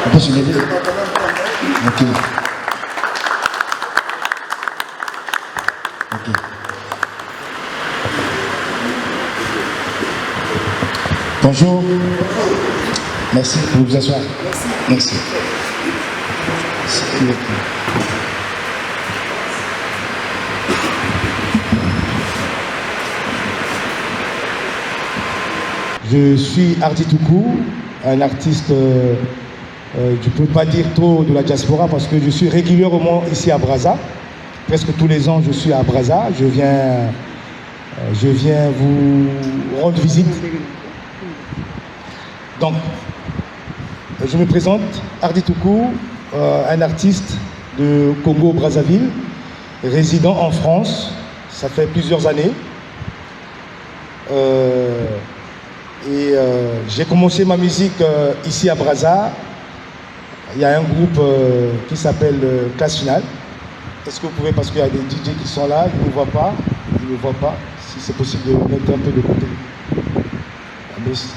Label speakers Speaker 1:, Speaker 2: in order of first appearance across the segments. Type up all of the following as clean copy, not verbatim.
Speaker 1: On peut se lever. Ok. Ok. Bonjour. Merci pour vous asseoir. Merci. Je suis Hardy Toukou, un artiste, je ne peux pas dire trop de la diaspora parce que je suis régulièrement ici à Brazza. Presque tous les ans, je suis à Brazza. Je viens vous rendre visite. Donc, je me présente, Hardy Toukou, un artiste de Congo-Brazzaville, résident en France. Ça fait plusieurs années. J'ai commencé ma musique ici à Brazza. Il y a un groupe qui s'appelle Classe Finale. Est-ce que vous pouvez, parce qu'il y a des DJ qui sont là, ils ne voient pas, si c'est possible de mettre un peu de côté. Parce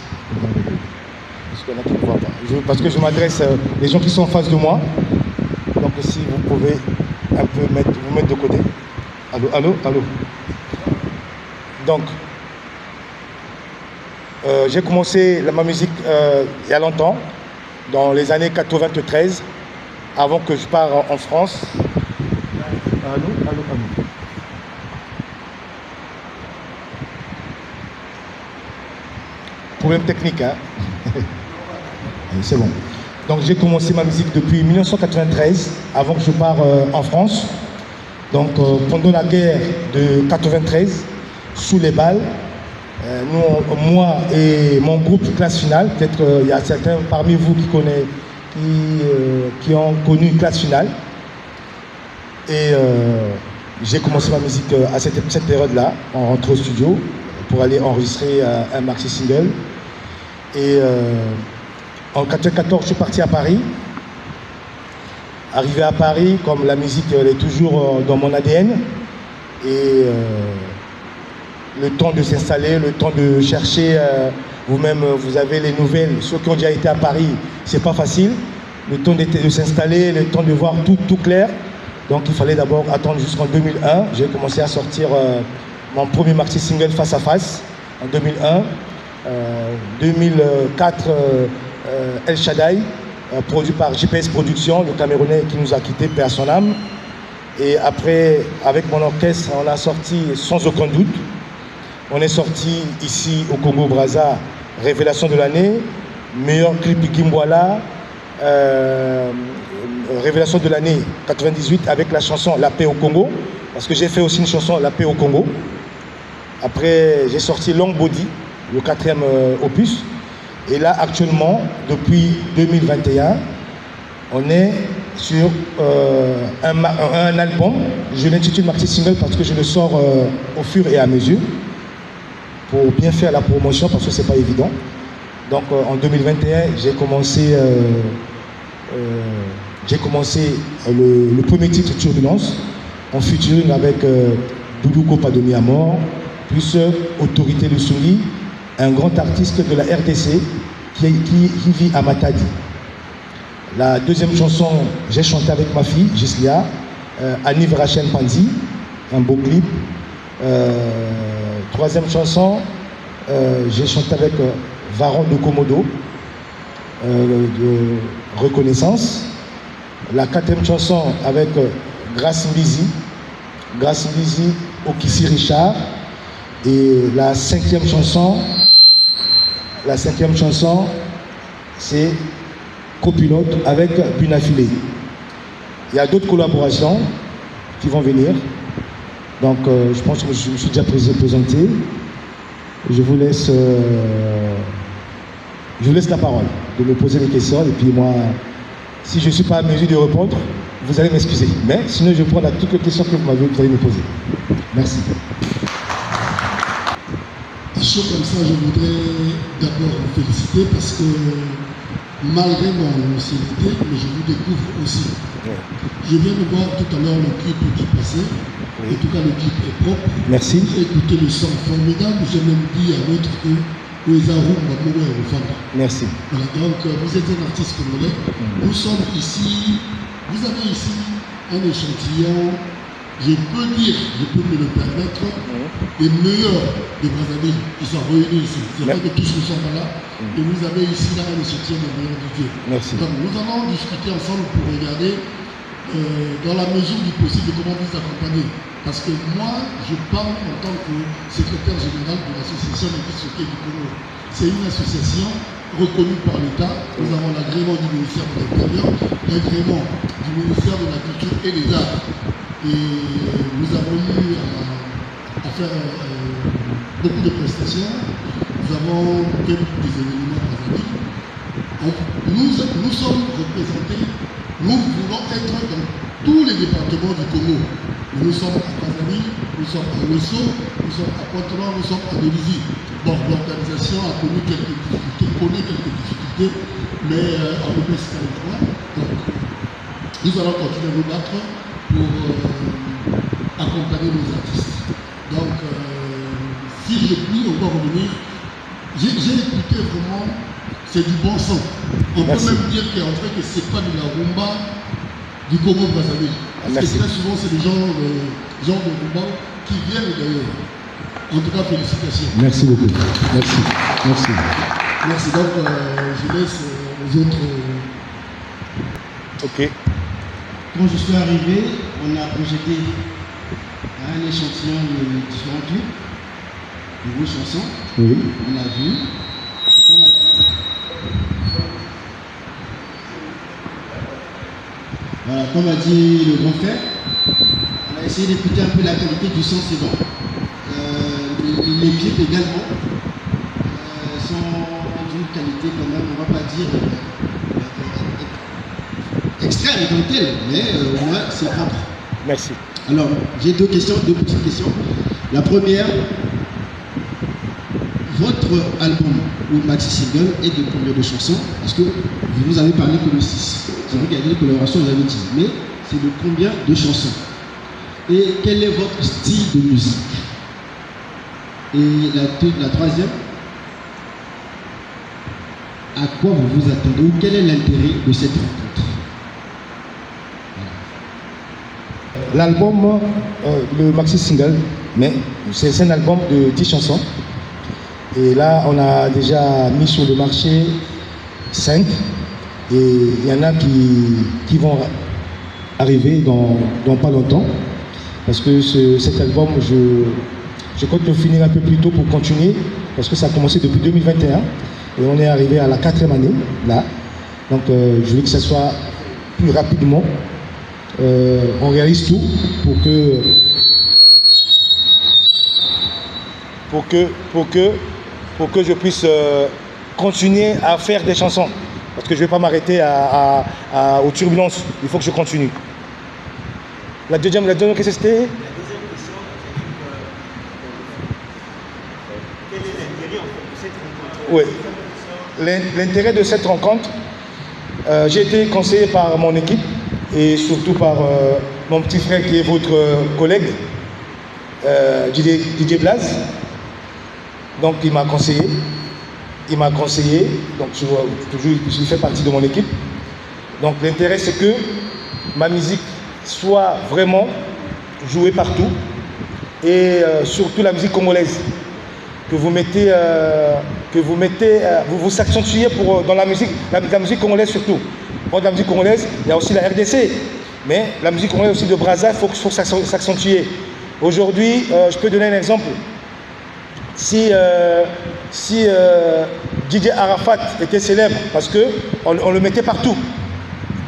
Speaker 1: qu'il y en a qui ne voient pas. Parce que je m'adresse aux gens qui sont en face de moi. Donc si vous pouvez un peu vous mettre de côté. Allô, allô, allô. Donc, j'ai commencé ma musique il y a longtemps, dans les années 93, avant que je parte en France. Allô, allô, allô. Problème technique, hein. C'est bon. Donc j'ai commencé ma musique depuis 1993, avant que je parte en France. Donc pendant la guerre de 93, sous les balles, moi et mon groupe Classe Finale, peut-être il y a certains parmi vous qui ont connu Classe Finale. Et j'ai commencé ma musique à cette période-là, en rentrant au studio, pour aller enregistrer un maxi single. Et en 1994, je suis parti à Paris. Arrivé à Paris, comme la musique elle est toujours dans mon ADN, et le temps de s'installer, le temps de chercher, vous-même vous avez les nouvelles, ceux qui ont déjà été à Paris, c'est pas facile, le temps de s'installer, le temps de voir tout clair, donc il fallait d'abord attendre jusqu'en 2001, j'ai commencé à sortir mon premier maxi single Face à Face, en 2001, 2004 El Shaddai, produit par JPS Productions, le Camerounais qui nous a quittés, paix à son âme. Et après, avec mon orchestre, on a sorti Sans aucun doute. On est sorti ici au Congo-Brazza, Révélation de l'année, meilleur clip Gimbwala, Révélation de l'année 98 avec la chanson La paix au Congo, parce que j'ai fait aussi une chanson La paix au Congo. Après, j'ai sorti Long Body, le 4e opus. Et là, actuellement, depuis 2021, on est sur un album. Je l'intitule Maxi Single parce que je le sors au fur et à mesure pour bien faire la promotion parce que c'est pas évident. Donc en 2021, j'ai commencé le premier titre Turbulence en featuring avec Doudou Kopa de Miamor, plus Autorité de Souli, un grand artiste de la RDC qui vit à Matadi. La deuxième chanson, j'ai chanté avec ma fille, Gislia, Annie Rachel Panzi, un beau clip. Troisième chanson, j'ai chanté avec Varon de Komodo, de Reconnaissance. La quatrième chanson avec Grace Mbizi, Okissi Richard. Et la cinquième chanson, c'est Copilote avec Bunafilé. Il y a d'autres collaborations qui vont venir. Donc je pense que je me suis déjà présenté. Je vous laisse la parole, de me poser des questions. Et puis moi, si je ne suis pas à mesure de répondre, vous allez m'excuser. Mais sinon, je vais prendre à toutes les questions que vous allez me poser. Merci.
Speaker 2: À chaud comme ça, je voudrais d'abord vous féliciter parce que malgré mon ancienneté, mais je vous découvre aussi. Je viens de voir tout à l'heure le clip qui passait. En tout cas, le clip est propre.
Speaker 1: Merci.
Speaker 2: J'ai écouté le son formidable. J'ai même dit à l'autre que
Speaker 1: Merci.
Speaker 2: Voilà, donc vous êtes un artiste congolais. Nous sommes ici, vous avez ici un échantillon, je peux me le permettre, des meilleurs de Brazzaville qui sont réunis ici. C'est vrai que tous ne sont pas là. Et vous avez ici là un échantillon des meilleurs du Dieu.
Speaker 1: Merci.
Speaker 2: Donc nous allons discuter ensemble pour regarder dans la mesure du possible comment vous accompagner. Parce que moi, je parle en tant que secrétaire général de l'association des Soké du Congo. C'est une association reconnue par l'État. Nous avons l'agrément du ministère de l'Intérieur, l'agrément du ministère de la Culture et des Arts. Et nous avons eu à faire beaucoup de prestations. Nous avons fait des événements à nous sommes représentés, nous voulons être dans tous les départements du Congo. Nous sommes à Brazzaville, nous sommes à Wesso, nous sommes à Pointe-Noire, nous sommes à Bélizy. Bon, l'organisation a connu quelques difficultés, mais en EPS 43. Donc, nous allons continuer à nous battre pour accompagner nos artistes. Donc, si je puis encore revenir, j'ai écouté vraiment, c'est du bon sens. On peut même dire qu'en fait, que ce n'est pas de la rumba du Congo-Brazzaville. Parce que très souvent, c'est des gens de rumba qui viennent d'ailleurs. En tout cas, félicitations.
Speaker 1: Merci beaucoup. Merci. Merci.
Speaker 2: Merci. Donc, je laisse les autres.
Speaker 1: Ok.
Speaker 3: Quand je suis arrivé, on a projeté un échantillon de différents clips, de vos chansons.
Speaker 1: Oui.
Speaker 3: On a vu. Comme a dit. Voilà, comme a dit le grand frère, on a essayé d'écouter un peu la qualité du son, c'est bon. Les clips également sont d'une qualité quand même, on va pas dire extrême comme tel, mais au moins c'est propre.
Speaker 1: Merci.
Speaker 3: Alors, j'ai deux petites questions. La première, votre album ou maxi single est de combien de chansons? Parce que vous nous avez parlé que de 6. C'est vrai qu'il y a des collaborations, vous avez dit, mais c'est de combien de chansons? Et quel est votre style de musique? Et la troisième, à quoi vous vous attendez ou quel est l'intérêt de cette rencontre?
Speaker 1: L'album, le maxi single, mais c'est un album de 10 chansons. Et là, on a déjà mis sur le marché 5. Et il y en a qui vont arriver dans pas longtemps. Parce que cet album, je compte le finir un peu plus tôt pour continuer. Parce que ça a commencé depuis 2021. Et on est arrivé à la 4e année, là. Donc, je veux que ça soit plus rapidement. On réalise tout pour que je puisse continuer à faire des chansons. Parce que je ne vais pas m'arrêter aux turbulences. Il faut que je continue. La deuxième question, c'était? Quel est l'intérêt de cette rencontre? Oui. L'intérêt de cette rencontre, j'ai été conseillé par mon équipe et surtout par mon petit frère qui est votre collègue, DJ Blaze. Donc il m'a conseillé. Donc il fait partie de mon équipe. Donc l'intérêt c'est que ma musique soit vraiment jouée partout et surtout la musique congolaise que vous mettez, vous accentuez dans la musique congolaise surtout. Pour la musique congolaise, il y a aussi la RDC, mais la musique congolaise aussi de Brazza, il faut s'accentuer. Aujourd'hui, je peux donner un exemple. Si Didier Arafat était célèbre parce qu'on le mettait partout.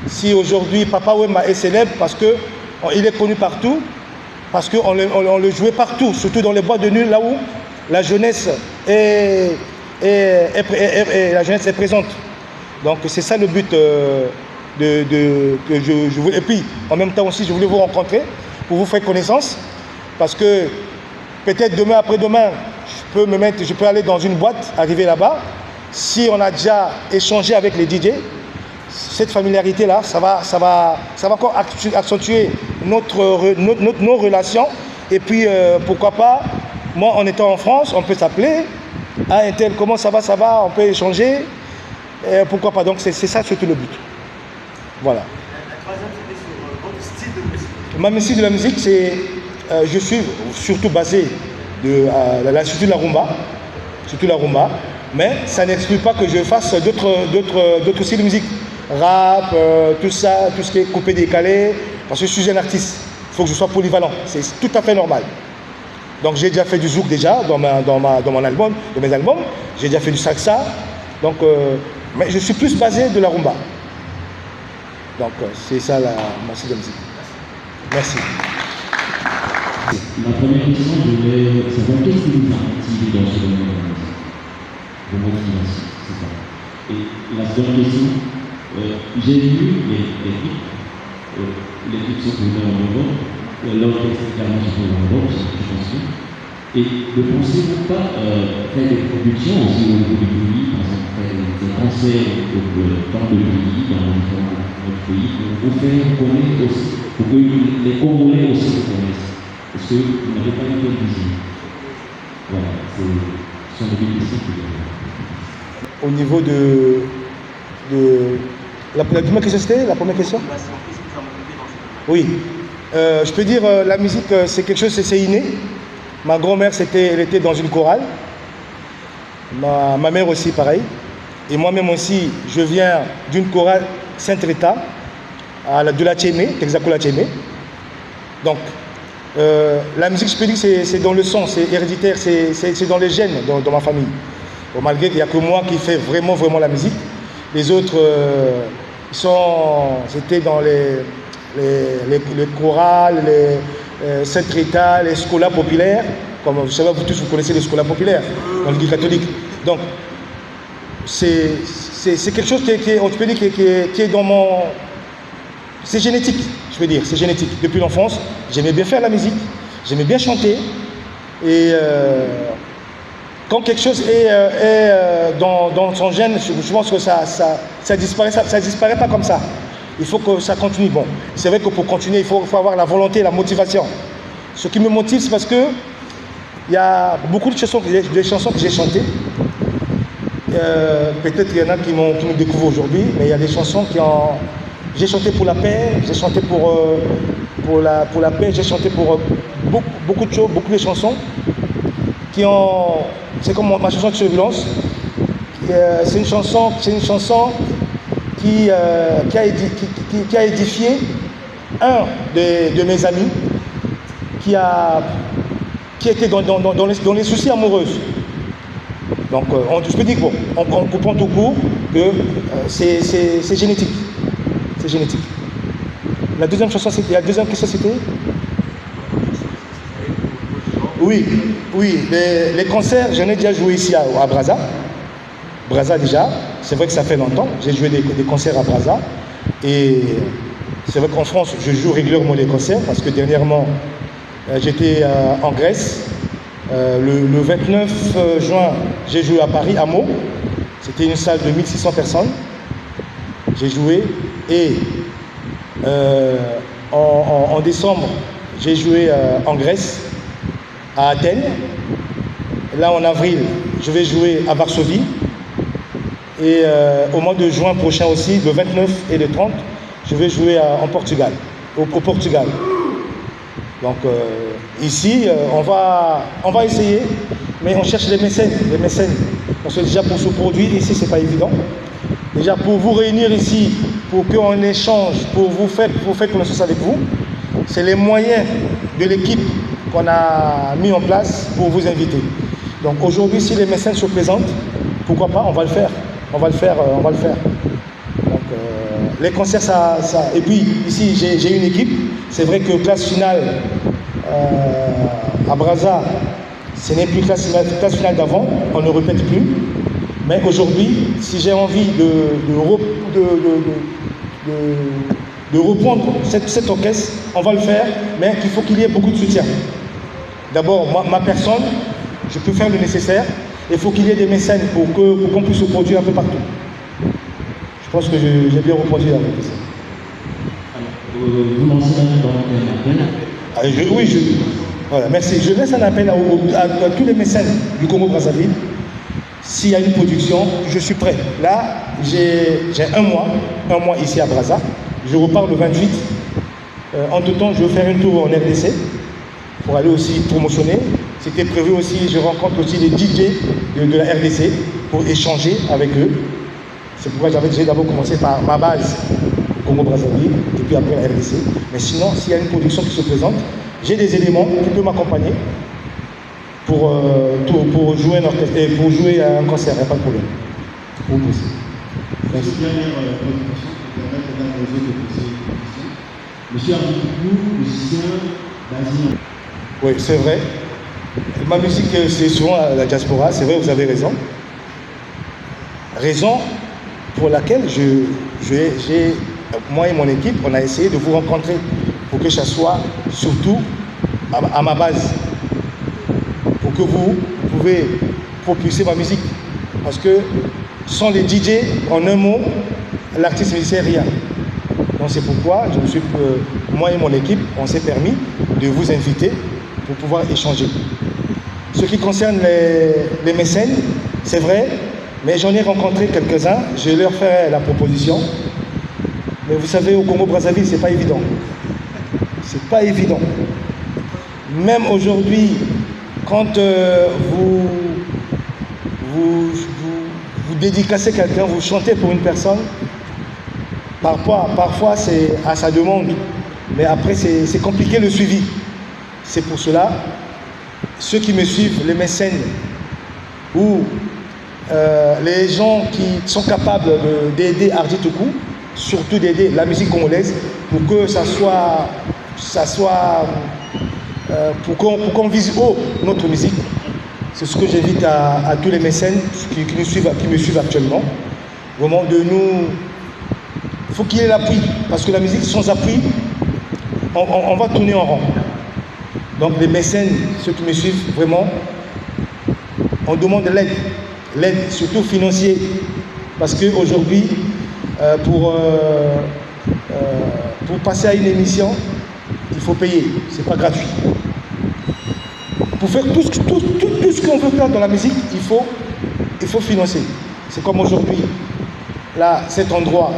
Speaker 1: Si aujourd'hui Papa Wemba est célèbre parce qu'il est connu partout, parce qu'on le jouait partout, surtout dans les boîtes de nuit, là où la jeunesse est présente. Donc c'est ça le but que je voulais. Et puis en même temps aussi, je voulais vous rencontrer pour vous faire connaissance, parce que peut-être demain, après-demain, je peux aller dans une boîte, arriver là-bas. Si on a déjà échangé avec les DJ, cette familiarité-là, ça va encore accentuer nos relations. Et puis, pourquoi pas, moi, en étant en France, on peut s'appeler. Ah, un tel, comment ça va, on peut échanger. Et pourquoi pas? Donc c'est ça surtout le but. Voilà.
Speaker 4: La troisième, c'était sur votre style de musique.
Speaker 1: Ma style de la musique, c'est... je suis surtout basé surtout de la rumba. Surtout la rumba. Mais ça n'exclut pas que je fasse d'autres styles de musique. Rap, tout ça, tout ce qui est coupé décalé. Parce que je suis un artiste. Il faut que je sois polyvalent. C'est tout à fait normal. Donc j'ai déjà fait du zouk déjà dans mon album, dans mes albums. J'ai déjà fait du salsa. Donc, mais je suis plus basé de la rumba. Donc c'est ça ma style de musique. Merci.
Speaker 5: La première question, je voulais savoir qu'est-ce qui vous a motivé dans ce domaine de la musique? Vos motivations, c'est ça. Et la seconde question, j'ai vu les clips sont tournés en Europe, l'orchestre également se tourne en Europe, c'est une chanson. Et ne pensez-vous pas faire des productions aussi au niveau du pays, par exemple faire des concerts dans le pays, dans notre pays, pour vous faire connaître aussi, pour que les Congolais aussi se connaissent? Parce que vous n'avez pas une bonne vision. Voilà, ce sont des questions que vous avez.
Speaker 1: Au niveau de la première question, c'était la première question? Oui. Je peux dire la musique, c'est quelque chose, c'est inné. Ma grand-mère, elle était dans une chorale. Ma mère aussi, pareil. Et moi-même aussi, je viens d'une chorale Saint-Rita, de la Tchémé, Texaco la Tchémé. Donc, la musique, je peux dire, c'est dans le sang, c'est héréditaire, c'est dans les gènes, dans ma famille. Bon, malgré qu'il n'y a que moi qui fais vraiment la musique. Les autres, c'était dans les chorales, les Saint-Rita, les scolas populaires. Comme vous savez, vous tous, vous connaissez les scolas populaires dans l'Église catholique. Donc, c'est quelque chose qui est dans mon... C'est génétique, je peux dire, c'est génétique. Depuis l'enfance, j'aimais bien faire la musique, j'aimais bien chanter. Et quand quelque chose est dans son gène, je pense que ça disparaît pas comme ça. Il faut que ça continue. Bon, c'est vrai que pour continuer, il faut avoir la volonté, la motivation. Ce qui me motive, c'est parce que il y a beaucoup de chansons que j'ai chantées. Peut-être qu'il y en a qui me découvrent aujourd'hui, mais il y a des chansons qui ont... J'ai chanté pour la paix, j'ai chanté pour la paix, j'ai chanté pour beaucoup de choses, beaucoup de chansons qui ont... C'est comme ma chanson de Turbulence. C'est une chanson qui a édifié un de mes amis qui était dans les soucis amoureux. Donc, je peux dire que bon, en coupant tout court, que c'est génétique. C'est génétique. La deuxième question, c'était... Oui. Les concerts, j'en ai déjà joué ici à Brazza. Brazza déjà, c'est vrai que ça fait longtemps. J'ai joué des concerts à Brazza. Et c'est vrai qu'en France, je joue régulièrement les concerts parce que dernièrement, j'étais en Grèce. Le 29 juin, j'ai joué à Paris, à Meaux. C'était une salle de 1600 personnes. J'ai joué. Et en décembre, j'ai joué en Grèce, à Athènes. Là, en avril, je vais jouer à Varsovie. Et au mois de juin prochain aussi, le 29 et le 30, je vais jouer au Portugal. Donc ici, on va essayer, mais on cherche les mécènes. Parce que déjà pour se produire ici, c'est pas évident. Déjà pour vous réunir ici, pour qu'on échange, pour faire connaissance avec vous, c'est les moyens de l'équipe qu'on a mis en place pour vous inviter. Donc aujourd'hui, si les mécènes se présentent, pourquoi pas, on va le faire. Donc les concerts, ça... Et puis ici, j'ai une équipe. C'est vrai que classe finale à Brazza, ce n'est plus classe finale d'avant, on ne répète plus. Mais aujourd'hui, si j'ai envie de reprendre cet orchestre, on va le faire, mais il faut qu'il y ait beaucoup de soutien. D'abord, ma personne, je peux faire le nécessaire. Il faut qu'il y ait des mécènes pour qu'on puisse se produire un peu partout. Je pense que j'ai bien reproduit avec ça.
Speaker 5: Vous lancez un appel?
Speaker 1: Oui, voilà, merci. Je laisse un appel à tous les mécènes du Congo-Brazzaville s'il y a une production, je suis prêt. Là, j'ai un mois ici à Brazza. Je repars le 28. Entre-temps, je vais faire une tour en RDC pour aller aussi promotionner. C'était prévu aussi, je rencontre aussi les DJ de la RDC pour échanger avec eux. C'est pourquoi j'ai d'abord commencé par ma base, Congo-Brazzaville, et puis après la RDC. Mais sinon, s'il y a une production qui se présente, j'ai des éléments qui peuvent m'accompagner pour jouer un orchestre, pour jouer à un concert, il n'y a pas de problème. Vous posez.
Speaker 3: Merci. Dernière présentation, qui permet de poser des questions. Monsieur Arnaud, musicien basé.
Speaker 1: Oui, c'est vrai. Ma musique, c'est souvent à la diaspora, c'est vrai, vous avez raison. Raison pour laquelle moi et mon équipe, on a essayé de vous rencontrer pour que ça soit surtout à ma base. Pour que vous pouvez propulser ma musique. Parce que sans les DJ, en un mot, l'artiste ne sait rien. Donc c'est pourquoi moi et mon équipe, on s'est permis de vous inviter pour pouvoir échanger. Ce qui concerne les mécènes, c'est vrai, mais j'en ai rencontré quelques-uns, je leur fais la proposition. Mais vous savez, au Congo-Brazzaville, c'est pas évident. C'est pas évident. Même aujourd'hui, quand vous dédicacez quelqu'un, vous chantez pour une personne, parfois c'est à sa demande, mais après c'est compliqué le suivi. C'est pour cela, ceux qui me suivent, les mécènes, ou les gens qui sont capables d'aider Hardy Toko, surtout d'aider la musique congolaise, pour que pour qu'on vise haut notre musique. C'est ce que j'invite à tous les mécènes qui me suivent actuellement. Vraiment il faut qu'il y ait l'appui, parce que la musique sans appui, on va tourner en rond. Donc les mécènes, ceux qui me suivent, vraiment, on demande de l'aide, surtout financière, parce qu'aujourd'hui, pour passer à une émission, il faut payer, c'est pas gratuit. Pour faire tout ce qu'on veut faire dans la musique, il faut financer. C'est comme aujourd'hui, là, cet endroit,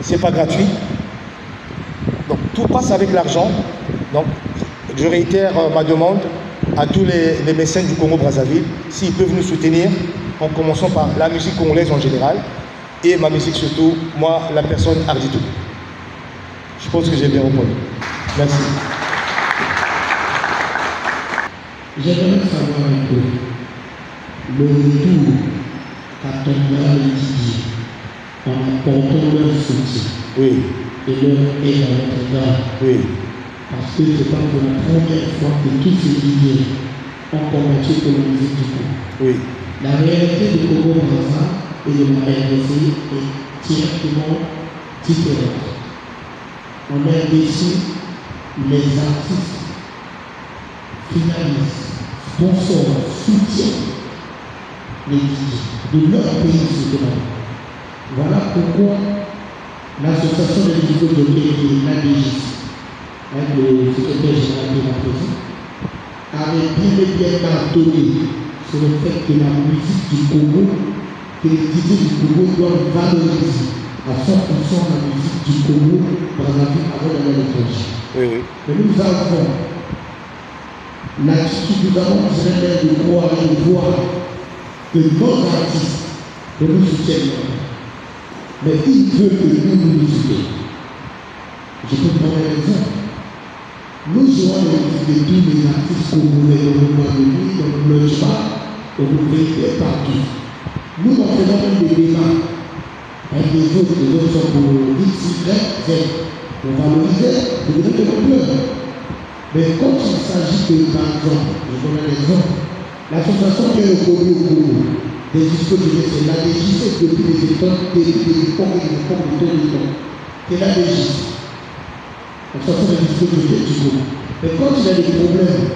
Speaker 1: c'est pas gratuit. Donc tout passe avec l'argent. Donc je réitère ma demande à tous les mécènes du Congo-Brazzaville, s'ils peuvent nous soutenir, en commençant par la musique congolaise en général, et ma musique surtout, moi, la personne Hardy Toko. Je pense que j'ai bien répondu. Merci.
Speaker 2: J'aimerais savoir un peu le retour à ton gars et Didier en apportant leur soutien et leur aide à votre gars.
Speaker 1: Oui.
Speaker 2: Parce que c'est pas pour la première fois que tous ces Didiers ont combattu pour la musique du Congo.
Speaker 1: Oui.
Speaker 2: La réalité du Congo-Brazza et de la RDC est directement différente. En RDC, les artistes finalistes, sponsors, soutiennent les DJ de leur pays souverain. Voilà pourquoi l'association des DJ de l'ADGIS, avec le secrétaire général de la présidence, avait bien martelé sur le fait que la musique du Congo, que les DJ du Congo doivent valoriser à 100% la musique du Congo Brazzaville avant d'aller à l'étranger.
Speaker 1: Oui.
Speaker 2: Mais nous avons l'attitude, nous avons besoin de croire et de voir que nos artistes nous soutiennent. Mais il veut que nous soutenions. Je peux prendre un exemple. Nous aurons les musiques de tous les artistes congolais dans le mois de nuit, dans le chat, dans le pays, partout. Nous en faisons même des débats avec les autres sont pour X, Y, Z. Pour valoriser, pour donner des problèmes. Mais quand il s'agit de, par exemple, je donne un exemple, l'association qui est reconnue au Congo, des discours c'est l'ADGIS depuis les époques de l'époque, c'est l'ADGIS. L'association des discours du Congo. Mais quand il y a des problèmes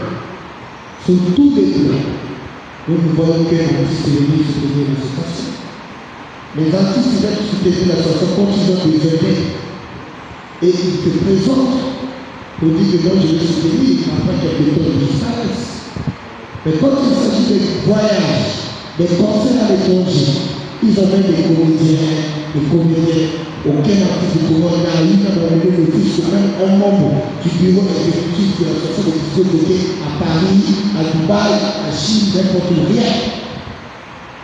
Speaker 2: sur tous les plans, nous voyons que l'artiste est venu soutenir l'association. Les artistes viennent soutenir l'association quand ils ont des effets. Et ils se présentent pour dire que moi je vais soutenir après quelques temps de disparaissent. Mais quand il s'agit de voyages, des concerts à l'étranger, ils ont même des comédiens, aucun artiste du Congo n'a eu qu'à demander le fils, même un membre du bureau exécutif de l'association de discothèques à Paris, à Dubaï, à Chine, n'importe où, rien.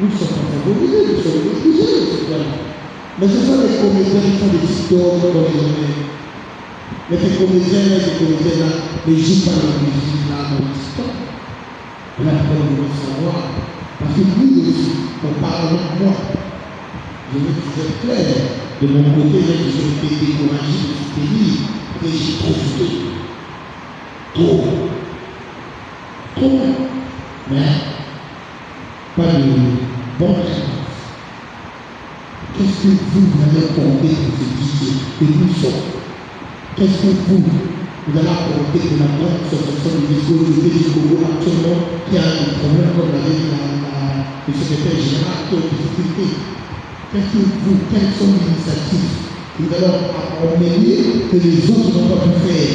Speaker 2: Nous sommes pas favorisés, nous sommes obligés. Mais ce sont les comédiens qui font des TikTok dans les journées. Mais ces comédiens-là, ne jouent pas la musique là dans le TikTok. Et là, on doit savoir. Parce que nous aussi, on parle avec moi. Je me disais clair. De mon côté, j'ai toujours été découragé de soutenir. Et j'ai trop fait. Trop. Mais, pas de bonne réponse. Qu'est-ce que vous allez apporter pour ce DJ que nous sommes? Qu'est-ce que vous allez apporter pour la grande association de discothèques du Congo actuellement qui a un problème comme l'avait dit le secrétaire général qui a une difficulté? Qu'est-ce que quelles sont les initiatives que vous allez emmener que les autres n'ont pas pu faire?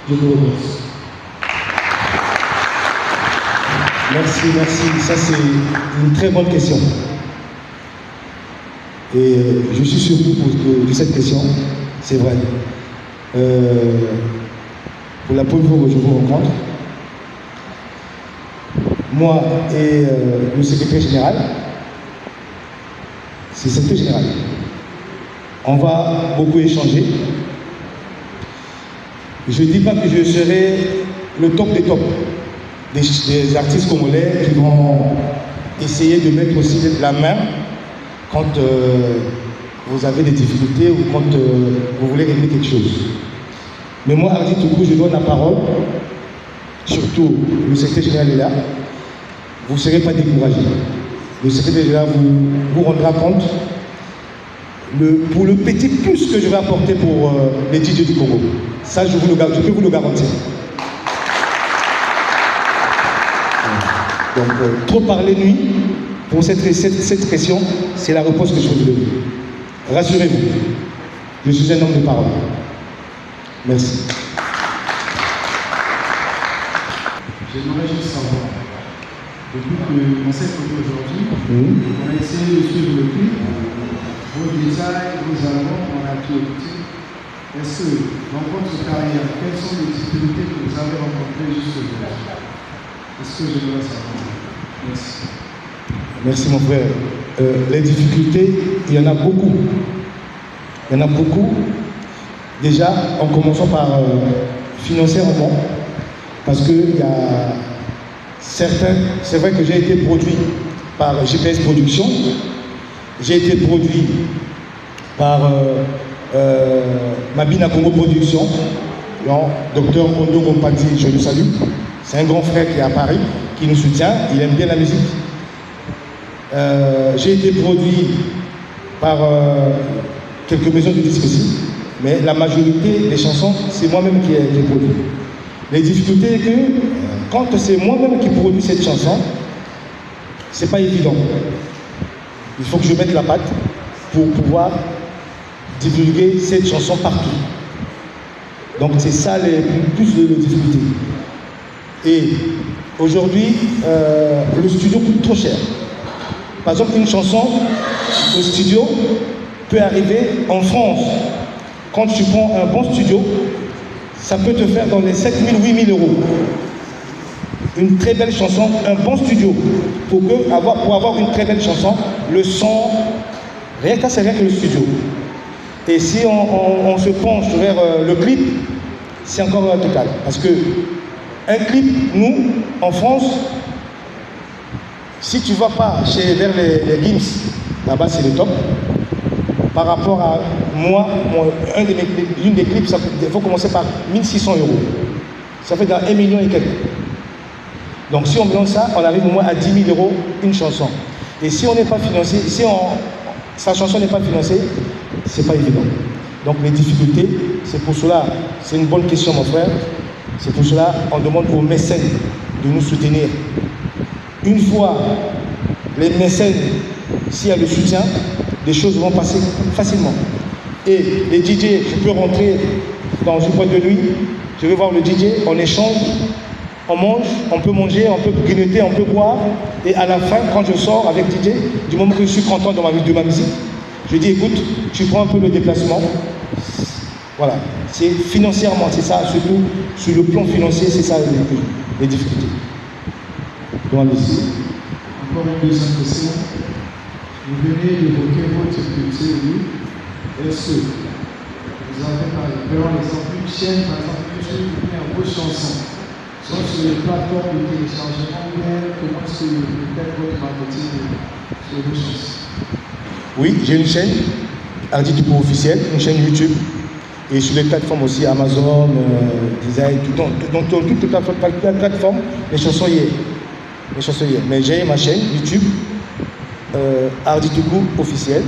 Speaker 2: Je vous remercie.
Speaker 1: Merci. Ça, c'est une très bonne question. Et je suis surpris de cette question. C'est vrai. Pour la première fois que je vous rencontre, moi et le secrétaire général, c'est le secrétaire général. On va beaucoup échanger. Je ne dis pas que je serai le top des tops des artistes congolais qui vont essayer de mettre aussi la main quand vous avez des difficultés ou quand vous voulez régler quelque chose. Mais moi, Hardy Toukou, je donne la parole, surtout le secrétaire général est là, vous ne serez pas découragé. Le secrétaire général vous rendra compte pour le petit plus que je vais apporter pour les DJ du Congo. Ça, je peux vous le garantir. Donc, trop parler nuit, pour cette question, c'est la réponse que je vais vous donner. Rassurez-vous, je suis un homme de parole. Merci.
Speaker 6: J'aimerais juste savoir, depuis qu'on s'est connu aujourd'hui, on a essayé de suivre le clip, vos détails, vos albums, on a tout écouté. Est-ce que, dans votre carrière, quelles sont les difficultés que vous avez rencontrées jusque-là? Est-ce que j'aimerais savoir? Merci.
Speaker 1: Merci mon frère. Les difficultés, il y en a beaucoup. Il y en a beaucoup. Déjà, en commençant par financièrement, parce qu'il y a certains, c'est vrai que j'ai été produit par GPS Production, j'ai été produit par Mabina Congo Production, Docteur Ondo Gompati, je le salue, c'est un grand frère qui est à Paris, qui nous soutient, il aime bien la musique. J'ai été produit par quelques maisons de disques aussi, mais la majorité des chansons, c'est moi-même qui ai produit. Les difficultés, c'est que quand c'est moi-même qui produis cette chanson, c'est pas évident. Il faut que je mette la patte pour pouvoir divulguer cette chanson partout. Donc c'est ça les plus de difficultés. Et aujourd'hui, le studio coûte trop cher. Par exemple, une chanson au studio peut arriver en France. Quand tu prends un bon studio, ça peut te faire dans les 7 000, 8 000 euros. Une très belle chanson, un bon studio. Pour avoir une très belle chanson, le son, rien que c'est rien que le studio. Et si on se penche vers le clip, c'est encore un total. Parce que un clip, nous, en France, si tu ne vas pas vers les Gims, là-bas c'est le top. Par rapport à moi, l'une des clips, il faut commencer par 1600 euros. Ça fait dans 1 million et quelques. Donc si on mélange ça, on arrive au moins à 10 000 euros une chanson. Et si on n'est pas financé, sa chanson n'est pas financée, c'est pas évident. Donc les difficultés, c'est pour cela, c'est une bonne question mon frère, c'est pour cela qu'on demande aux mécènes de nous soutenir. Une fois les mécènes, s'il y a le soutien, les choses vont passer facilement. Et les DJ, je peux rentrer dans une boîte de nuit, je vais voir le DJ, on échange, on mange, on peut manger, on peut grignoter, on peut boire. Et à la fin, quand je sors avec DJ, du moment que je suis content de ma musique, je dis écoute, tu prends un peu le déplacement. Voilà, c'est financièrement, c'est ça, surtout sur le plan financier, c'est ça les difficultés. Donc, allez-y.
Speaker 6: Encore une deuxième question. Vous venez d'évoquer votre culture, oui. Est-ce que vous avez par exemple une chaîne, par exemple, YouTube, vous mettez vos chansons, soit sur les plateformes de téléchargement, ou bien comment est-ce que vous faites votre marketing sur vos chansons?
Speaker 1: Oui, j'ai une chaîne, Hardy Tougou officielle, une chaîne YouTube. Et sur les plateformes aussi, Amazon, Deezer, dans toutes les plateformes, les chansons y est. Mais j'ai ma chaîne YouTube, Hardy Tougou officielle.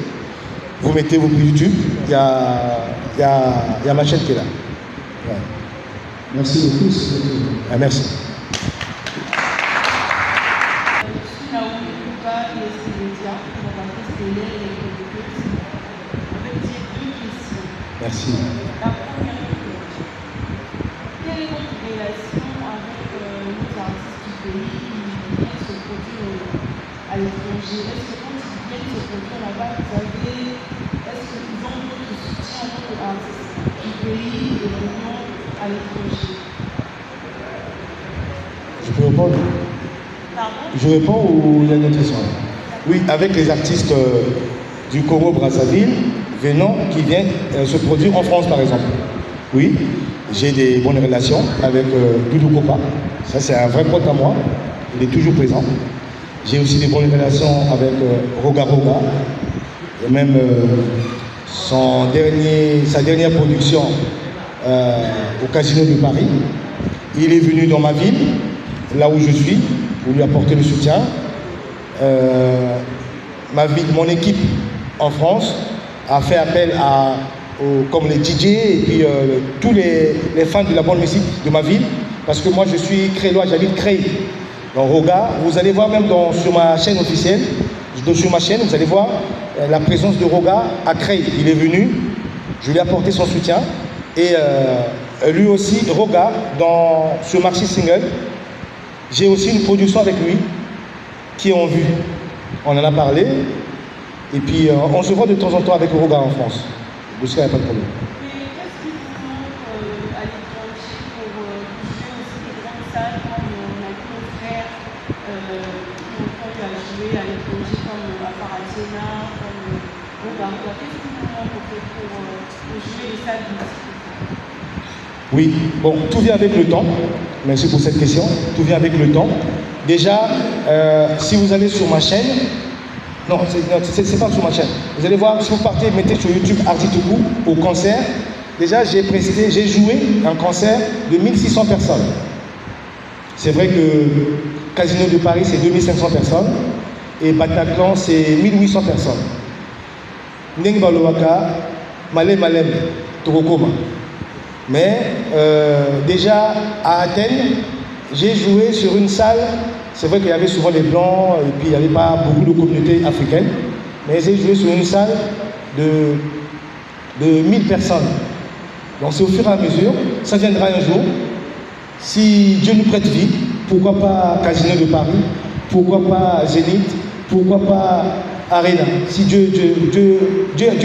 Speaker 1: Vous mettez vos YouTube, il y a ma chaîne qui est là. Ouais.
Speaker 6: Merci beaucoup.
Speaker 1: Merci. Merci.
Speaker 7: La première question, quelle est votre relation avec nos artistes du pays qui viennent se produire à l'étranger? Est-ce que quand ils viennent se produire là-bas, est-ce qu'ils ont votre soutien aux artistes du pays et vraiment à l'étranger?
Speaker 1: Je peux répondre?
Speaker 7: Pardon?
Speaker 1: Je réponds ou il y a une autre question? Oui, avec les artistes du Congo-Brazzaville, qui viennent se produire en France par exemple. Oui, j'ai des bonnes relations avec Doudou Kopa, ça c'est un vrai pote à moi, il est toujours présent. J'ai aussi des bonnes relations avec Roga Roga, et même sa dernière production au Casino de Paris. Il est venu dans ma ville, là où je suis, pour lui apporter le soutien. Mon équipe en France a fait appel comme les DJ et puis tous les fans de la bonne musique de ma ville, parce que moi je suis crélois, j'habite Creil. Donc Roga, vous allez voir même sur ma chaîne officielle, sur ma chaîne, vous allez voir la présence de Roga à Creil. Il est venu, je lui ai apporté son soutien et lui aussi, Roga, sur Marché Single, j'ai aussi une production avec lui qui est en vue. On en a parlé. Et puis, on se voit de temps en temps avec Roga en France. Donc, il n'y a pas de problème.
Speaker 7: Mais qu'est-ce qui vous manque à l'étranger pour jouer aussi des grandes salles comme on a vu nos frères qui ont eu à jouer à l'étranger comme à Paradena, comme Roga? Qu'est-ce qui vous manque pour jouer les salles de musique?
Speaker 1: Oui, bon, tout vient avec le temps. Merci pour cette question. Tout vient avec le temps. Déjà, si vous allez sur ma chaîne, non, c'est pas sur ma chaîne. Vous allez voir, si vous partez, mettez sur YouTube Hardy Tougou au concert. Déjà, j'ai joué un concert de 1600 personnes. C'est vrai que Casino de Paris, c'est 2500 personnes. Et Bataclan, c'est 1800 personnes. Ndeng Balowaka, Malem Malem, Togokoma. Mais déjà, à Athènes, j'ai joué sur une salle. C'est vrai qu'il y avait souvent les Blancs et puis il n'y avait pas beaucoup de communautés africaines. Mais j'ai joué sur une salle de 1000 personnes. Donc c'est au fur et à mesure, ça viendra un jour. Si Dieu nous prête vie, pourquoi pas Casino de Paris, pourquoi pas Zénith, pourquoi pas Arena. Si Dieu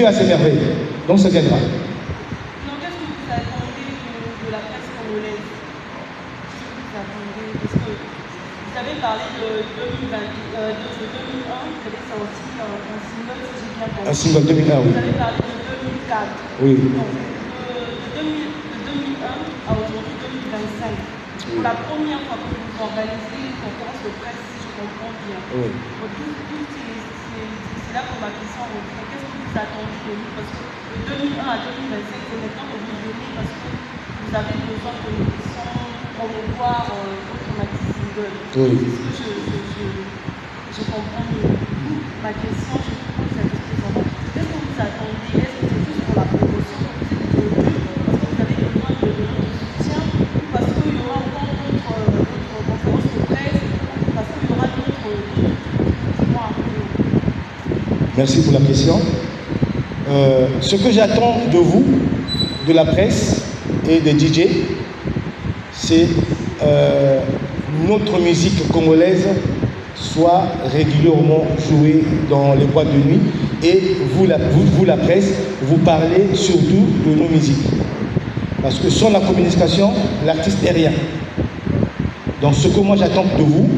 Speaker 1: a ses merveilles. Donc ça viendra.
Speaker 7: Donc qu'est-ce que vous attendez de la presse congolaise? Qu'est-ce que vous attendez? Parce que vous avez parlé de 2001, vous avez sorti un single, si j'ai bien compris.
Speaker 1: Un single 2001, oui.
Speaker 7: Vous avez parlé de 2004.
Speaker 1: Oui.
Speaker 7: Donc, de 2001 à aujourd'hui 2025. Pour la première fois que vous organisez une conférence de presse, si je comprends bien.
Speaker 1: Oui.
Speaker 7: C'est là que ma question revient. Qu'est-ce que vous attendez de nous? Parce que de 2001 à 2025, c'est maintenant que vous venez parce que vous avez besoin que nous puissions promouvoir votre maxi single.
Speaker 1: Oui.
Speaker 7: Je comprends mieux. Ma question, je vous pose cette question. Qu'est-ce que vous attendez? Est-ce que c'est juste pour la promotion que vous êtes venu parce que vous avez besoin de notre soutien ou parce qu'il y aura encore d'autres conférences de presse ou parce qu'il y aura d'autres mois à venir?
Speaker 1: Merci pour la question. Ce que j'attends de vous, de la presse et des DJ, c'est notre musique congolaise soit régulièrement jouée dans les boîtes de nuit et vous la presse, vous parlez surtout de nos musiques. Parce que sans la communication, l'artiste n'est rien. Donc ce que moi j'attends de vous,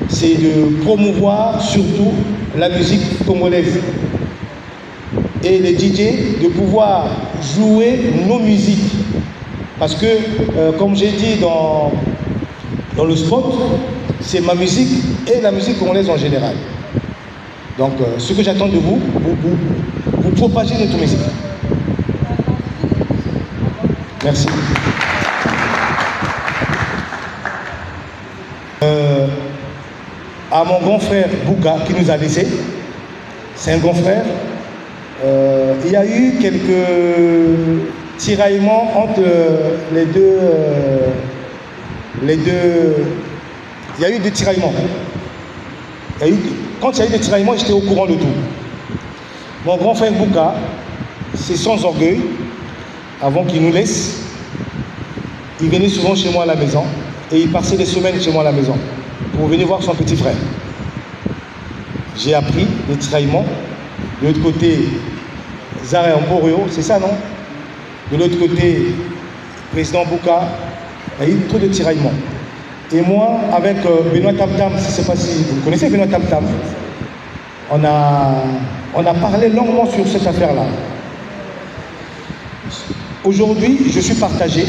Speaker 1: c'est de promouvoir surtout la musique congolaise. Et les DJ, de pouvoir jouer nos musiques. Parce que, comme j'ai dit dans le spot, c'est ma musique et la musique congolaise en général. Donc, ce que j'attends de vous, vous propagez notre musique. Merci. À mon grand frère Bouka qui nous a laissés, c'est un grand frère. Il y a eu quelques tiraillements entre les deux. Il y a eu des tiraillements. Quand il y a eu des tiraillements, j'étais au courant de tout. Mon grand frère Bouka, c'est sans orgueil, avant qu'il nous laisse, il venait souvent chez moi à la maison et il passait des semaines chez moi à la maison pour venir voir son petit frère. J'ai appris des tiraillements. De l'autre côté, Zara Mborio, c'est ça, non? De l'autre côté, président Bouka, il y a eu trop de tiraillements. Et moi, avec Benoît Tam-Tam, je ne sais pas si vous connaissez Benoît Tam-Tam, on a parlé longuement sur cette affaire-là. Aujourd'hui, je suis partagé.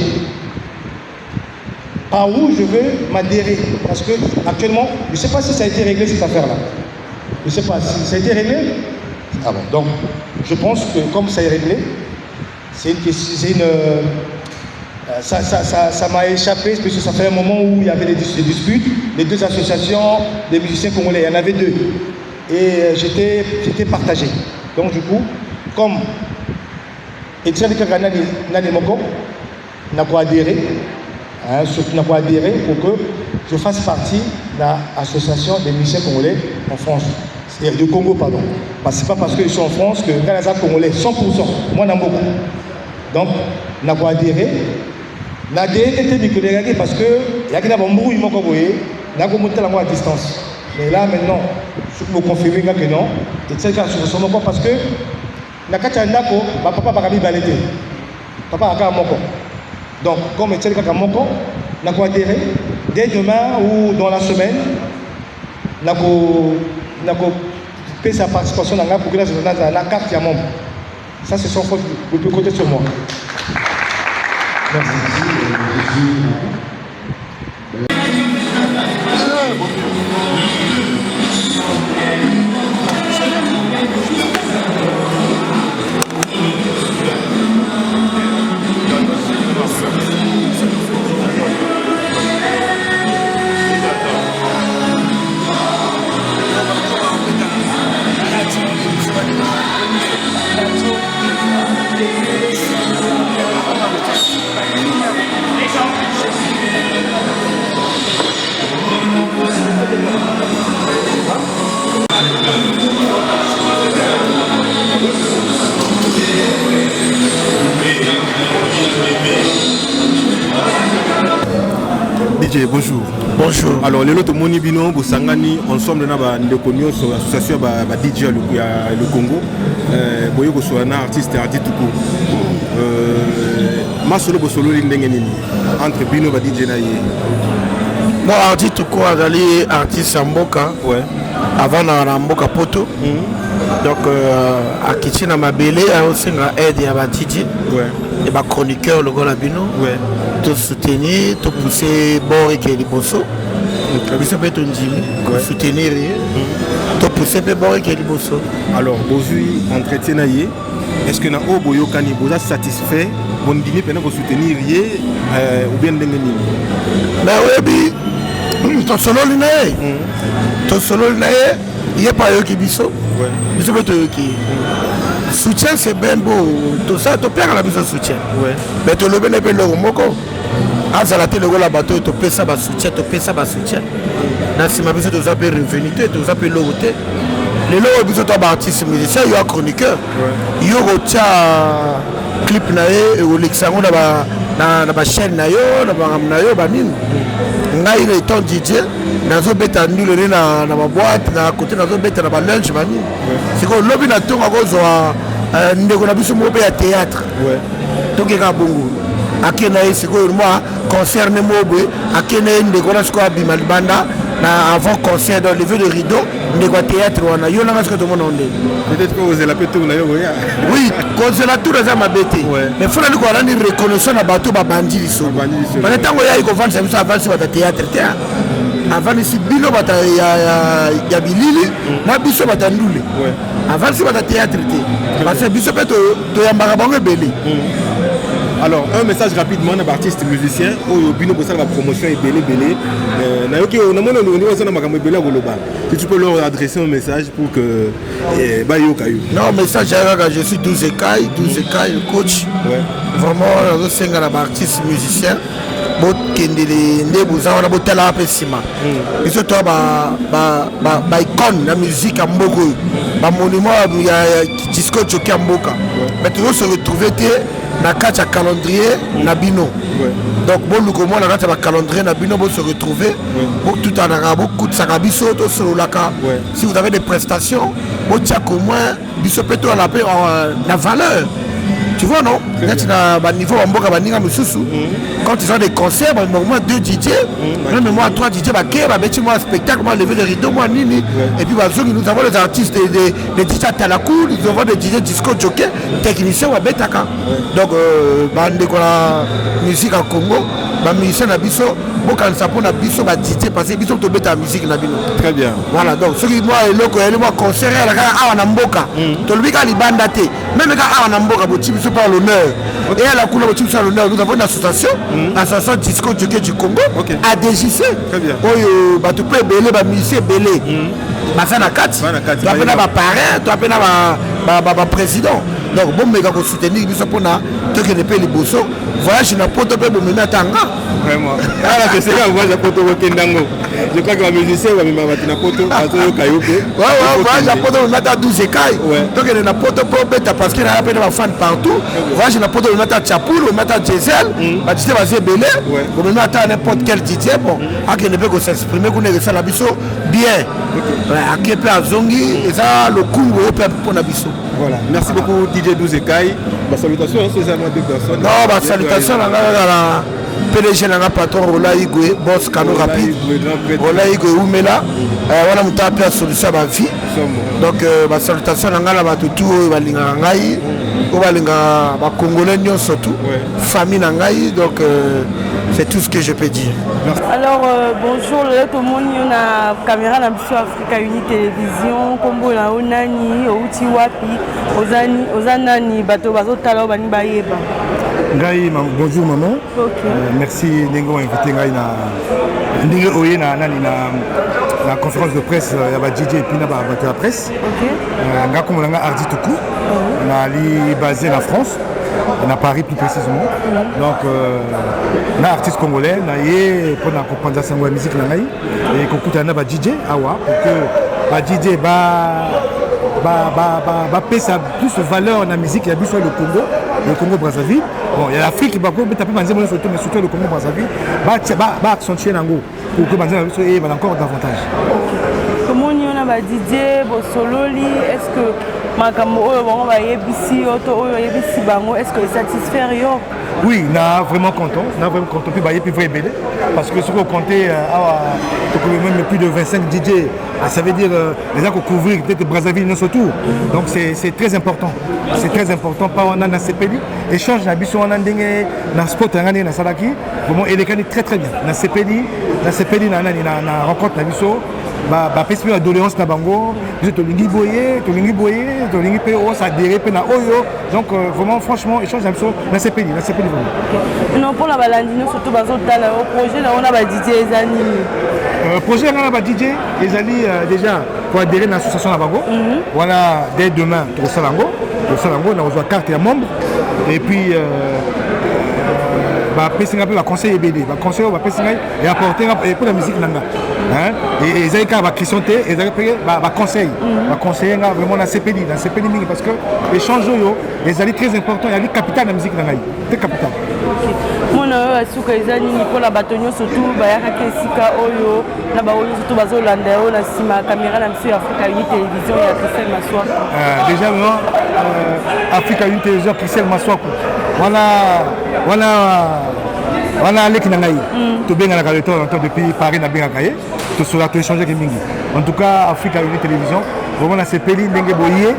Speaker 1: Par où je veux m'adhérer? Parce que actuellement, je ne sais pas si ça a été réglé cette affaire-là. Je ne sais pas si ça a été réglé. Ah bon, donc je pense que comme ça est réglé, ça m'a échappé parce que ça fait un moment où il y avait des disputes, les deux associations des musiciens congolais, il y en avait deux. Et j'étais partagé. Donc du coup, comme Etienne Kakana Nanemoko n'a pas adhéré, surtout n'a pas adhéré pour que je fasse partie de l'association des musiciens congolais en France. Du Congo, pardon. Parce que c'est pas parce que je suis en France que quand les Congolais, 100%, moi n'en beaucoup. Donc, n'a pas adhéré. N'a adhéré parce que il y a qui n'a pas mbrouille, moi, comme vous voyez, n'a pas monté à distance. Mais là, maintenant, je peux confirmer que non. Et c'est le cas sur son parce que n'a qu'à Tchandako, papa va pas balaider. Papa a qu'à moko. Donc, comme il y a moko, n'a pas adhéré. Dès demain ou dans la semaine, n'a pas payer sa participation dans la carte à membre. Ça, c'est son faute. Vous pouvez compter sur moi. Merci.
Speaker 8: DJ, bonjour. Bonjour. Alors, les autres Moni Bino, Bosangani, ensemble, nous avons l'association DJ le Congo. Boyo Boswana, artiste tout court. Ma solo Bosolo Lindengeni, entre Bino et DJ Naye.
Speaker 9: Bon, artiste tout court, artiste Mboka. Ouais. Avant, on a Mboka Poto. Donc, à Kichina Mabele, on a aidé à DJ. Ouais. Et bah chroniqueur le gars Bino, ouais. Tout soutenir, tout pousser bon et qu'il bosso. Ça peut être un Jimmy, soutenir, tout pousser bon et qu'il bosso.
Speaker 8: Alors, aujourd'hui, entretien naïe, est-ce que na oboyo kani boza satisfait, bon dîner pendant que soutenir ou bien d'engagner?
Speaker 9: Ben oui, ton solo l'inaïe, ton solo l'inaïe, il n'y a pas eu qui bisso, bisso peut être qui. Soutien c'est bien beau, tout ça, tu perds la mise en soutien. Ouais. Mais tu le veux pas le moko. Ah, ça la télé le bateau, tu payes ça bas soutien, tu payes ça bas soutien. Dans ce moment, tu as payé revenu, tu as payé l'autre. Les lots, tu as artiste musicien, il y a un chroniqueur. Il y a un clip naé et au Lexango na bachaîne na yo na bangambo na yo banini ngai na étant DJ nazobeta ndulele na baboîte na côté nazobeta na balunch banini sikoyo lobi na ntongo akozwa ndeko na biso moko mpe ya théâtre tokeka bongo ake na ye sikoyo mwa concerne mo boye ake na ye ndeko na sikoyo abima libanda na avant concert dans lever de rideau ndeko ya théâtre wana yo nanga sikoyo tomona onde
Speaker 8: peut-être que ozela pe tour na yo koya
Speaker 9: oui kozela tour eza mabe te mais fona ndiko alani reconnaissant na bato babandi liso bana ntango yai kovandisa biso avansi bata théâtre te avanisi bino bata ya bilili na biso bata ndule avansi bata théâtre te parce que biso mpe toyambaka bango ebele.
Speaker 8: Alors, un message rapidement à l'artiste musicien, au bino pour ça la promotion est belé. Si tu peux leur adresser un message pour que
Speaker 9: non, message je suis 12 Ekai, le coach. Vraiment, je suis un artiste musicien. Icône la musique à Mbogo, monument disco choqué à Mboka. Mais toujours se retrouver na kati ya calendrier na bino donc bon lukomo na kati ya calendrier na bino bon se retrouver pour tout en arabe coup de sakabiso to solaka si vous avez des prestations bon tiens au moins biso peto à la paix la valeur tu vois non na ba niveau wa mboka baninga mususu quand ils ont des concerts au moins 2 DJ même moi 3 DJ ba ke ba beti moi spectacle moi lever les rideaux moi nini et puis nous avons les artistes des DJ Talakou nous avons des DJ disco jockey technicien wa betaka donc bande ko la musique en Congo ba musicien na biso bokanisa pona biso ba DJ parce que biso to beta musique na bino
Speaker 8: très bien
Speaker 9: voilà donc ce qui moi eloko elimo concert la ka awa na mboka to lubika libanda te même ka awa na mboka bo biso par l'honneur et à la couleur de l'honneur nous avons une association l'association disco jockey du Congo ADJC oyo ba to pe belé ba musicien belé ba fa na kati to apena ba parrain to apena ba président donc bon méga ko soutenir biso pona to que ne pe liboso voyage na poto pe bo mena tanga
Speaker 8: vraiment ala que c'est là voyage poto ko kendango je crois que les musiciens vont me na poto azo kayope
Speaker 9: voyage na poto na ta 12 Ekai donc il na poto po beta parce que na apena ba fan partout voyage na poto na ta Chapul na ta Giselle ba DJ ba belé bo mena ta n'importe quel DJ bon a que ne peut s'exprimer ko ne ça la biso bien a que pe azongi et ça le coup pour na biso.
Speaker 8: Voilà, merci beaucoup DJ 12 Ekai. Ma salutation, c'est seulement 2 personnes.
Speaker 9: Non, ma salutation à la PDG na patron Ola Igwe, boss Kano Rapide. Ola Igwe Oumela, on a monté la solution à ma vie. Donc ma salutation à la batutu balinga ngai, o balinga ba congolais surtout, famille ngai donc c'est tout ce que je peux dire.
Speaker 7: Alors bonjour, tout le monde, on a caméra dans Africa Uni Télévision, Combo na onani, outi wapi, ozanani bato bazotala bani bayeba.
Speaker 1: Ngai bonjour maman. Merci Nengo invité ngai na ndinge oye na nani la conférence de presse ya ba DJ et puis na ba bato la presse. Nga komolanga Ardi Tuku. Na li basé en France. À Paris plus précisément. Donc, na artiste congolais, na yé pour comprendre ça la musique na ngai et qu'on écoute na ba DJ awa pour que ba DJ ba pesa plus de valeur dans la musique, il y a besoin le Congo Brazzaville. Bon, il y a l'Afrique qui va taper manzer mais surtout le Congo Brazzaville va accentuer nango pour que manzer va encore davantage.
Speaker 7: Comment on a ba DJ bo sololi, est-ce que makambo oyo bango ba yebisi oto oyo yebisi bango est-ce que satisfaire yo?
Speaker 1: Oui, na vraiment content puis ba yebi vrai belé parce que ce qu'on comptait même plus de 25 DJ, ça veut dire les gens qui couvrir peut-être Brazzaville non surtout. Donc c'est très important. C'est très important pas on a na CPD échange na biso on a ndenge na sport ngani na salaki vraiment il est très très bien. Na CPD na rencontre na biso ba pesi na doléance na bango to lingi boyer to lingi pe o ça adhérer pe na oyo donc vraiment franchement échange na CPD vraiment.
Speaker 7: Non pour la balandino surtout bazotala au projet na on a ba DJ ezani
Speaker 1: projet na ba DJ ezali déjà pour adhérer à l'association na bango voilà dès demain to salango na reçoit carte ya membre et puis bapesinga mpe baconseil ebele baconseil oyo bapesinga et apportenga pour la musique nanga et ezali kaka baquestion te ezali mpe baconseil baconseille nga vraiment na sepeli mingi parce que échange oyo ezali très important ezali capital na musique na ngai te capital
Speaker 7: mona oyo asuka eza nini mpona bato nyonso tu bayakaki esika oyo na baoyo nyonso tu bazolanda oyo na nsima ya caméra na miso ya Africa Uni Télévision ya Christelle Maswaku
Speaker 1: déjà vraiment Africa Uni Télévision Christelle Maswaku wana aleki na ngai tobenganaka le temps en temps depuis Paris nabengaka ye tosola toéchange ke mingi en tout cas Africa Uni Télévision vraiment na sepeli ndenge boye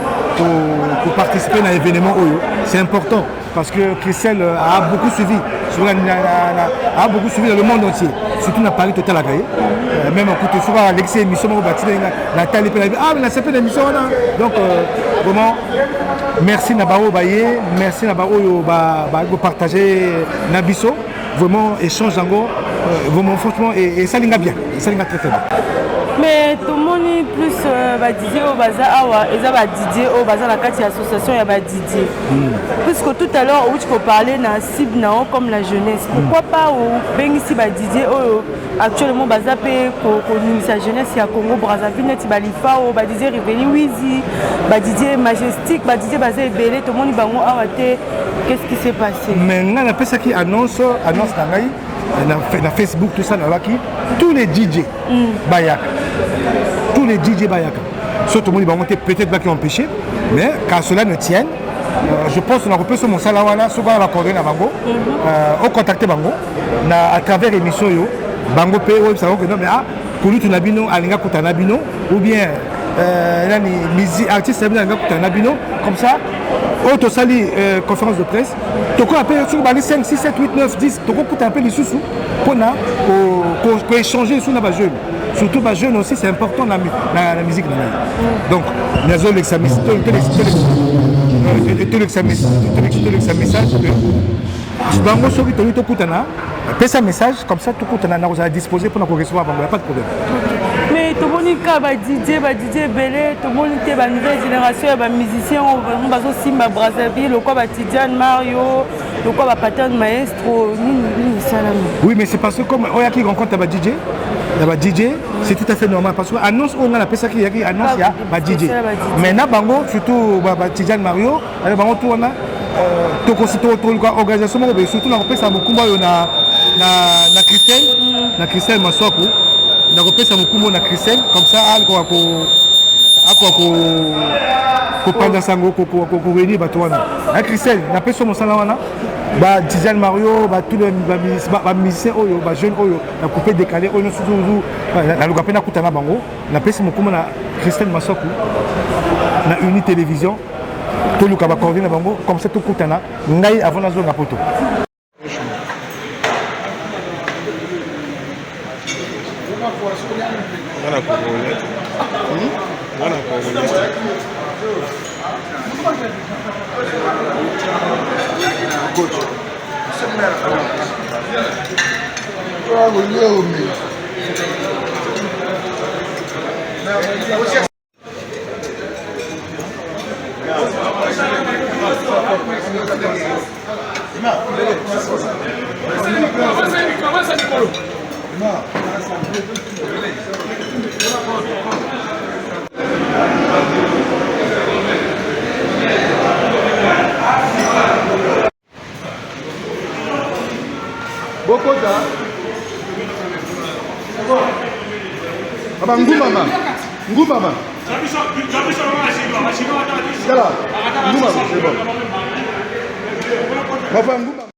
Speaker 1: pour participer à l'événement oyo c'est important parce que Christelle a beaucoup suivi a beaucoup suivi dans le monde entier surtout dans Paris total à même écoute souvent Alexis émission au bâti Nathalie mais la sepeli émission donc vraiment merci Nabao Baye merci Nabao yo ba partager Nabiso vraiment échange encore vraiment franchement et ça linga bien ça linga très bien.
Speaker 7: Mais tout le monde plus Didier au bazar awa et ça va Didier au bazar la carte association il y a Didier puisque tout à l'heure où tu peux parler na cible na comme la jeunesse pourquoi pas au ben ici Didier actuellement bazar pe ko sa jeunesse ya Congo Brazzaville net balifa au Didier Riveli Wizi Didier Majestic Didier bazar belé tout le monde bango awa te qu'est-ce qui s'est passé
Speaker 1: maintenant la personne qui annonce nangai na Facebook tout ça tous les DJ Bayaka tous les DJ Bayaka surtout tout le monde peut-être qui ont empêché mais quand cela ne tienne je pense qu'on a repris sur mon salawana souvent la coordonner bango au contacter bango à travers l'émission yo bango pe web ça que non mais pour nous tunabino alinga kutanabino ou bien nani musique artiste alinga kutanabino comme ça auto sali conférence de presse toko appelle sur bali 5 6 7 8 9 10 toko kuta appelle les sous pour échanger sur la jeune surtout les jeunes aussi c'est important la musique donc les autres l'examen message bango soki toni tokutana pesa message comme ça tokutana na kozala disposer pour recevoir bango y a pas de problème.
Speaker 7: Mais tout le monde DJ belé tout le monde était la nouvelle génération ya ba musiciens vraiment bazo simba Brazzaville le quoi Tidiane Mario le quoi Pattern Maestro ni salami.
Speaker 1: Oui mais c'est parce que comme oya qui rencontre ba DJ c'est tout à fait normal parce que annonce on a la personne qui annonce ya ba DJ mais na bango surtout ba Tidiane Mario avec bango tout on a organisation mais surtout na repesa mukumba yo na Christelle Maswaku na repesa mukumba na Christelle comme ça ko panda sango ko venir bato wana na Christelle na pesa mo sala wana ba Tidiane Mario ba tous les ba musiciens oyo ba jeunes oyo na coupé décalé oyo surtout na luka pena kutana bango na pesa mukumba na Christelle Maswaku na Uni Télévision tout le kaba coordonner bango comme ça tout kutana ngai avant na zonga poto
Speaker 8: Bokota. Aba ngumama. Ngumama. Ngumama, c'est bon.